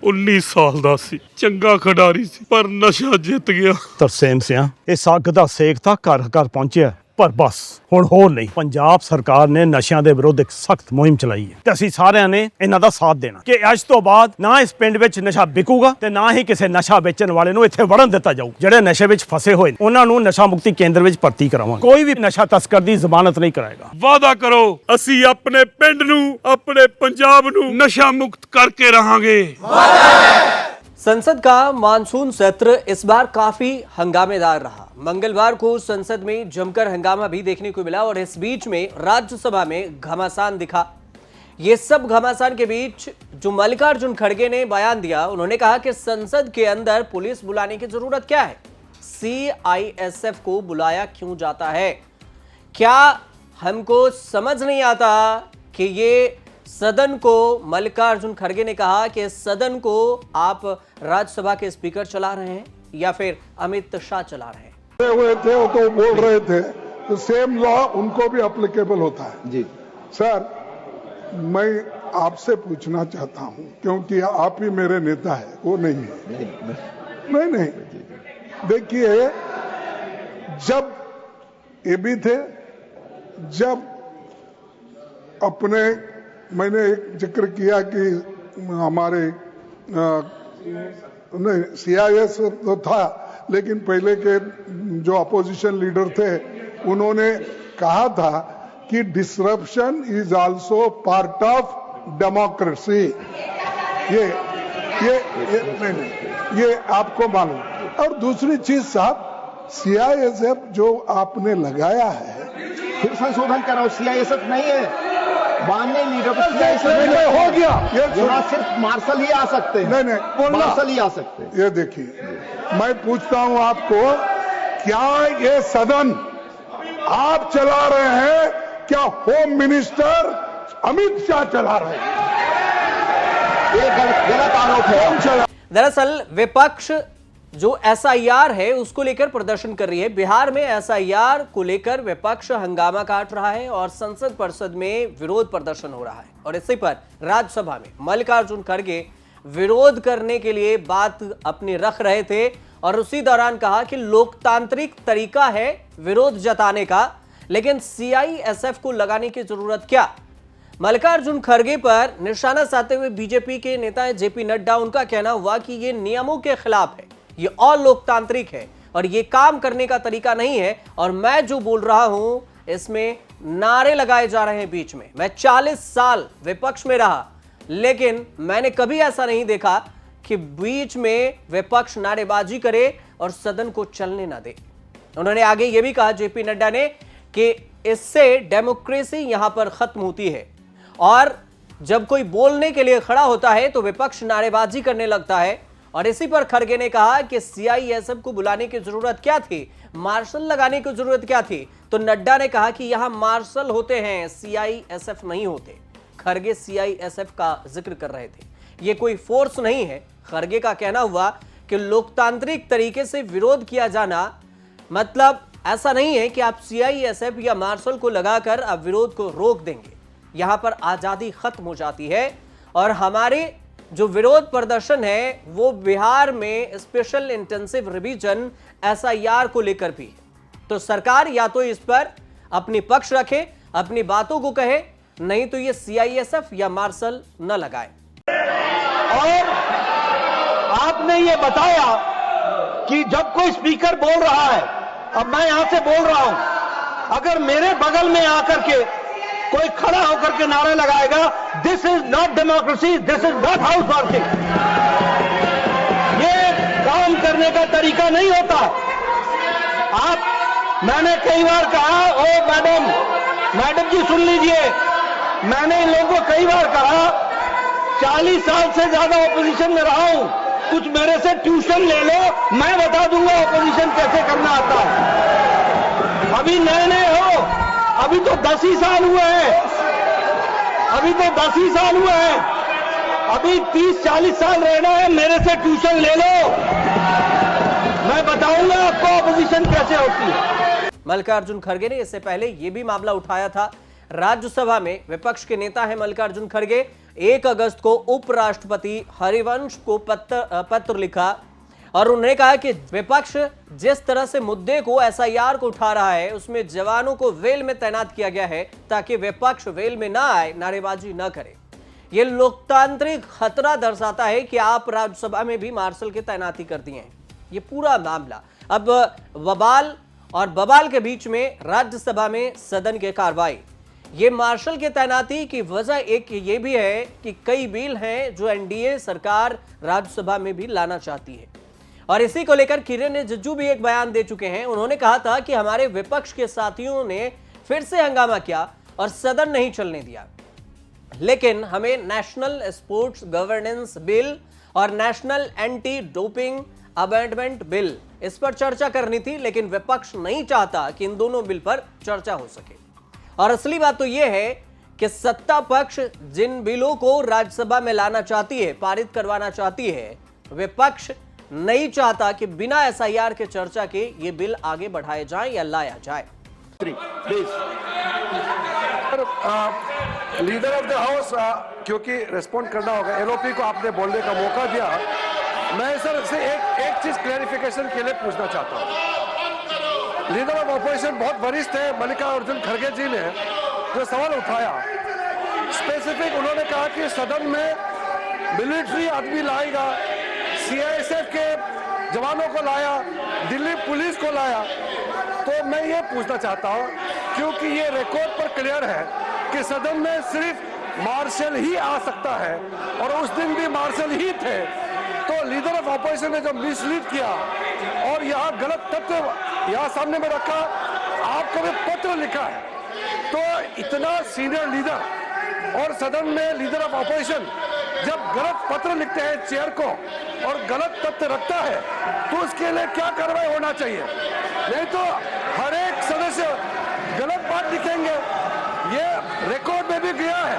19 ਸਾਲ ਦਾ ਸੀ, ਚੰਗਾ ਖਿਡਾਰੀ ਸੀ, ਪਰ ਨਸ਼ਾ ਜਿੱਤ ਗਿਆ। ਤਰਸੇਮ ਸਿਆ ਇਸ ਅੱਗ ਦਾ ਸੇਕ ਤਾਂ ਘਰ ਘਰ ਪਹੁੰਚਿਆ, ਪਰ ਬਸ ਹੁਣ ਹੋਰ ਨਹੀਂ। ਪੰਜਾਬ ਸਰਕਾਰ ਨੇ ਨਸ਼ਿਆਂ ਦੇ ਵਿਰੁੱਧ ਇੱਕ ਸਖਤ ਮੁਹਿੰਮ ਚਲਾਈ ਹੈ ਤੇ ਅਸੀਂ ਸਾਰਿਆਂ ਨੇ ਇਹਨਾਂ ਦਾ ਸਾਥ ਦੇਣਾ ਕਿ ਅੱਜ ਤੋਂ ਬਾਅਦ ਨਾ ਇਸ ਪਿੰਡ ਵਿੱਚ ਨਸ਼ਾ ਵਿਕੂਗਾ ਤੇ ਨਾ ਹੀ ਕਿਸੇ ਨਸ਼ਾ ਵੇਚਣ ਵਾਲੇ ਨੂੰ ਇੱਥੇ ਵੜਨ ਦਿੱਤਾ ਜਾਊ। ਜਿਹੜੇ ਨਸ਼ੇ ਵਿੱਚ ਫਸੇ ਹੋਏ ਨੇ ਉਹਨਾਂ ਨੂੰ ਨਸ਼ਾ ਮੁਕਤੀ ਕੇਂਦਰ ਵਿੱਚ ਭਰਤੀ ਕਰਾਵਾਂਗੇ। ਕੋਈ ਵੀ ਨਸ਼ਾ ਤਸਕਰ ਦੀ ਜ਼ਮਾਨਤ ਨਹੀਂ ਕਰਾਏਗਾ। ਵਾਅਦਾ ਕਰੋ, ਅਸੀਂ ਆਪਣੇ ਪਿੰਡ ਨੂੰ, ਆਪਣੇ ਪੰਜਾਬ ਨੂੰ नशा मुक्त करके रहेंगे। संसद का मानसून सत्र इस बार काफी हंगामेदार रहा। मंगलवार को संसद में जमकर हंगामा भी देखने को मिला और इस बीच में राज्यसभा में घमासान दिखा। ये सब घमासान के बीच जो मल्लिकार्जुन खड़गे ने बयान दिया, उन्होंने कहा कि संसद के अंदर पुलिस बुलाने की जरूरत क्या है, CISF को बुलाया क्यों जाता है। क्या हमको समझ नहीं आता कि ये सदन को, मल्लिकार्जुन खड़गे ने कहा कि सदन को आप राज्यसभा के स्पीकर चला रहे हैं या फिर अमित शाह चला रहे हैं। हुए थे वो तो बोल रहे थे, तो सेम लॉ उनको भी एप्लीकेबल होता है। जी सर, मैं आपसे पूछना चाहता हूं, क्योंकि आप ही मेरे नेता है, वो नहीं है। नहीं देखिए, जब ये भी थे, जब अपने मैंने एक जिक्र किया कि हमारे नहीं CIS तो था, लेकिन पहले के जो अपोजिशन लीडर थे उन्होंने कहा था कि disruption is also part of democracy. ये नहीं, ये आपको मालूम। और दूसरी चीज साहब, CISF जो आपने लगाया है, फिर संशोधन कराओ, CISF नहीं है, माननीय लीडर को नहीं हो गया। यहाँ सिर्फ मार्शल ही आ सकते हैं। नहीं मार्शल ही आ सकते हैं। ये देखिए, मैं पूछता हूं आपको, क्या ये सदन आप चला रहे हैं, क्या होम मिनिस्टर अमित शाह चला रहे हैं? ये गलत आरोप है। दरअसल विपक्ष जो SIR है उसको लेकर प्रदर्शन कर रही है। बिहार में SIR को लेकर विपक्ष हंगामा काट रहा है और संसद परिषद में विरोध प्रदर्शन हो रहा है और इसी पर राज्यसभा में मल्लिकार्जुन खड़गे विरोध करने के लिए बात अपनी रख रहे थे और उसी दौरान कहा कि लोकतांत्रिक तरीका है विरोध जताने का, लेकिन CISF को लगाने की जरूरत क्या। मल्लिकार्जुन खड़गे पर निशाना साधते हुए बीजेपी के नेता JP नड्डा, उनका कहना हुआ कि यह नियमों के खिलाफ है, ये अलोकतांत्रिक है और ये काम करने का तरीका नहीं है और मैं जो बोल रहा हूं इसमें नारे लगाए जा रहे हैं बीच में। मैं 40 साल विपक्ष में रहा, लेकिन मैंने कभी ऐसा नहीं देखा कि बीच में विपक्ष नारेबाजी करे और सदन को चलने ना दे। उन्होंने आगे यह भी कहा JP नड्डा ने कि इससे डेमोक्रेसी यहां पर खत्म होती है और जब कोई बोलने के लिए खड़ा होता है तो विपक्ष नारेबाजी करने लगता है। और इसी पर खड़गे ने कहा कि CISF को बुलाने की जरूरत क्या थी, मार्शल लगाने की जरूरत क्या थी। तो नड्डा ने कहा कि यहां मार्शल होते हैं, CISF नहीं होते। खड़गे CISF का जिक्र कर रहे थे, ये कोई फोर्स नहीं है। खड़गे का कहना हुआ कि लोकतांत्रिक तरीके से विरोध किया जाना मतलब ऐसा नहीं है कि आप CISF या मार्शल को लगाकर आप विरोध को रोक देंगे। यहां पर आजादी खत्म हो जाती है और हमारे जो विरोध प्रदर्शन है वो बिहार में स्पेशल इंटेंसिव रिवीजन SIR को लेकर भी है। तो सरकार या तो इस पर अपनी पक्ष रखे, अपनी बातों को कहे, नहीं तो ये CISF या मार्शल न लगाए। और आपने ये बताया कि जब कोई स्पीकर बोल रहा है, अब मैं यहां से बोल रहा हूं, अगर मेरे बगल में आकर के कोई खड़ा होकर के नारे लगाएगा, this is not democracy, this is not house working, ये काम करने का तरीका नहीं होता। मैंने कई बार कहा, ओ मैडम जी सुन लीजिए, मैंने इन लोगों को कई बार कहा, 40 साल से ज्यादा ऑपोजिशन में रहा हूं, कुछ मेरे से ट्यूशन ले लो, मैं बता दूंगा ऑपोजिशन कैसे करना आता है। अभी नए नए हो, अभी तो 10 ही साल हुए हैं, अभी 30-40 साल रहना है, मेरे से ट्यूशन ले लो, मैं बताऊंगा आपको ऑपोजिशन कैसे होती है। मल्लिकार्जुन खड़गे ने इससे पहले यह भी मामला उठाया था राज्यसभा में। विपक्ष के नेता है मल्लिकार्जुन खड़गे, 1 अगस्त को उपराष्ट्रपति हरिवंश को पत्र लिखा और उन्होंने कहा कि विपक्ष जिस तरह से मुद्दे को एसआईआर को उठा रहा है उसमें जवानों को वेल में तैनात किया गया है ताकि विपक्ष वेल में ना आए, नारेबाजी ना करे। यह लोकतांत्रिक खतरा दर्शाता है कि आप राज्यसभा में भी मार्शल की तैनाती कर दिए हैं। ये पूरा मामला अब बवाल के बीच में राज्यसभा में सदन की कार्रवाई। ये मार्शल की तैनाती की वजह एक ये भी है कि कई बिल हैं जो एनडीए सरकार राज्यसभा में भी लाना चाहती है और इसी को लेकर किरण रिजिजू भी एक बयान दे चुके हैं। उन्होंने कहा था कि हमारे विपक्ष के साथियों ने फिर से हंगामा किया और सदन नहीं चलने दिया, लेकिन हमें नेशनल स्पोर्ट्स गवर्नेंस बिल और national anti doping amendment bill इस पर चर्चा करनी थी, लेकिन विपक्ष नहीं चाहता कि इन दोनों बिल पर चर्चा हो सके। और असली बात तो यह है कि सत्ता पक्ष जिन बिलों को राज्यसभा में लाना चाहती है, पारित करवाना चाहती है, विपक्ष नहीं चाहता कि बिना एसआईआर के चर्चा के ये बिल आगे बढ़ाए जाएं या लाया जाए। लीडर ऑफ द हाउस, क्योंकि रिस्पॉन्ड करना होगा, एलओपी को आपने बोलने का मौका दिया। मैं सर से एक चीज क्लैरिफिकेशन के लिए पूछना चाहता हूं। लीडर ऑफ ऑपोजिशन बहुत वरिष्ठ है, मल्लिकार्जुन खड़गे जी ने जो सवाल उठाया, स्पेसिफिक उन्होंने कहा कि सदन में मिलिट्री आदमी लाएगा, सीआईएसएफ के जवानों को लाया, दिल्ली पुलिस को लाया। तो मैं ये पूछना चाहता हूं, क्योंकि ये रिकॉर्ड पर क्लियर है कि सदन में सिर्फ मार्शल ही आ सकता है और उस दिन भी मार्शल ही थे। तो लीडर ऑफ ऑपोजिशन ने जो मिसलीड किया और यहाँ गलत तथ्य यहाँ सामने में रखा, आपको भी पत्र लिखा है, तो इतना सीनियर लीडर और सदन में लीडर ऑफ ऑपोजिशन जब गलत पत्र लिखते हैं चेयर को और गलत तथ्य रखता है तो उसके लिए क्या कार्रवाई होना चाहिए? नहीं तो हर एक सदस्य गलत बात लिखेंगे। ये रिकॉर्ड में भी गया है।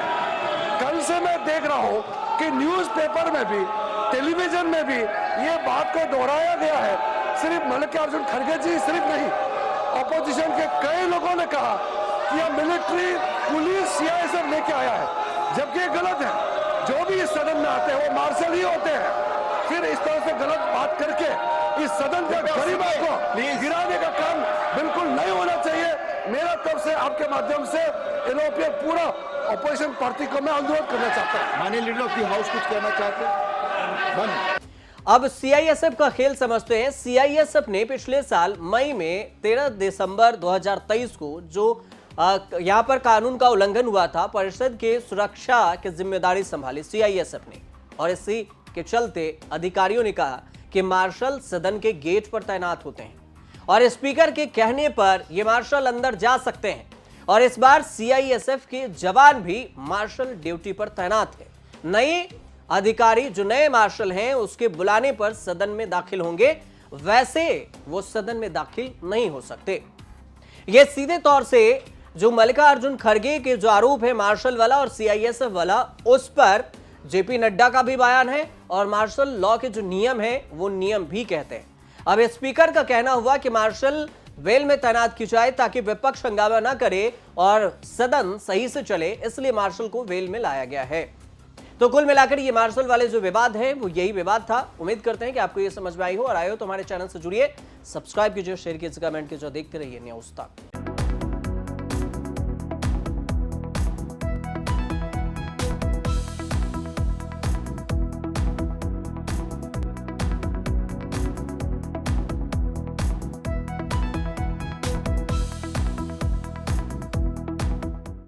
कल से मैं देख रहा हूं कि न्यूज़पेपर में भी, टेलीविजन में भी ये बात को दोहराया गया है। सिर्फ मल्लिकार्जुन खड़गे जी सिर्फ नहीं, ऑपोजिशन के कई लोगों ने कहा कि यह मिलिट्री पुलिस सीआईएसएफ लेके आया है, जबकि ये गलत है। जो भी इस सदन में आते हैं वो मार्शल ही होते हैं। फिर इस तरह से गलत बात करके इस सदन के गरीबों को गिराने का काम बिल्कुल नहीं होना चाहिए। मेरा तरफ से आपके माध्यम से एलओपी पूरा ऑपोजिशन पार्टी को मैं अनुरोध करना चाहता हूँ। माननीय लीडर ऑफ द हाउस कुछ कहना चाहते हैं? अब सीआईएसएफ का खेल समझते हैं। सीआईएसएफ ने पिछले साल मई में 13 दिसंबर 2023 को जो यहां पर कानून का उल्लंघन हुआ था, परिषद के सुरक्षा की जिम्मेदारी संभाली सीआईएसएफ ने और इसी के चलते अधिकारियों ने कहा कि मार्शल सदन के गेट पर तैनात होते हैं और स्पीकर के कहने पर ये मार्शल अंदर जा सकते हैं। और इस बार सीआईएसएफ के जवान भी मार्शल ड्यूटी पर तैनात है। नए अधिकारी जो नए मार्शल हैं उसके बुलाने पर सदन में दाखिल होंगे, वैसे वो सदन में दाखिल नहीं हो सकते। ये सीधे तौर से जो मल्लिकार्जुन खड़गे के जो आरोप है मार्शल वाला और सीआईएसएफ वाला, उस पर जेपी नड्डा का भी बयान है और मार्शल लॉ के जो नियम है वो नियम भी कहते हैं। अब स्पीकर का कहना हुआ कि मार्शल वेल में तैनात की जाए ताकि विपक्ष हंगामा ना करे और सदन सही से चले, इसलिए मार्शल को वेल में लाया गया है। तो कुल मिलाकर ये मार्शल वाले जो विवाद है वो यही विवाद था। उम्मीद करते हैं कि आपको ये समझ में आई हो और आए हो तो हमारे चैनल से जुड़िए, सब्सक्राइब कीजिए, शेयर कीजिए, कमेंट कीजिए, देखते रहिए न्यूज़ तक।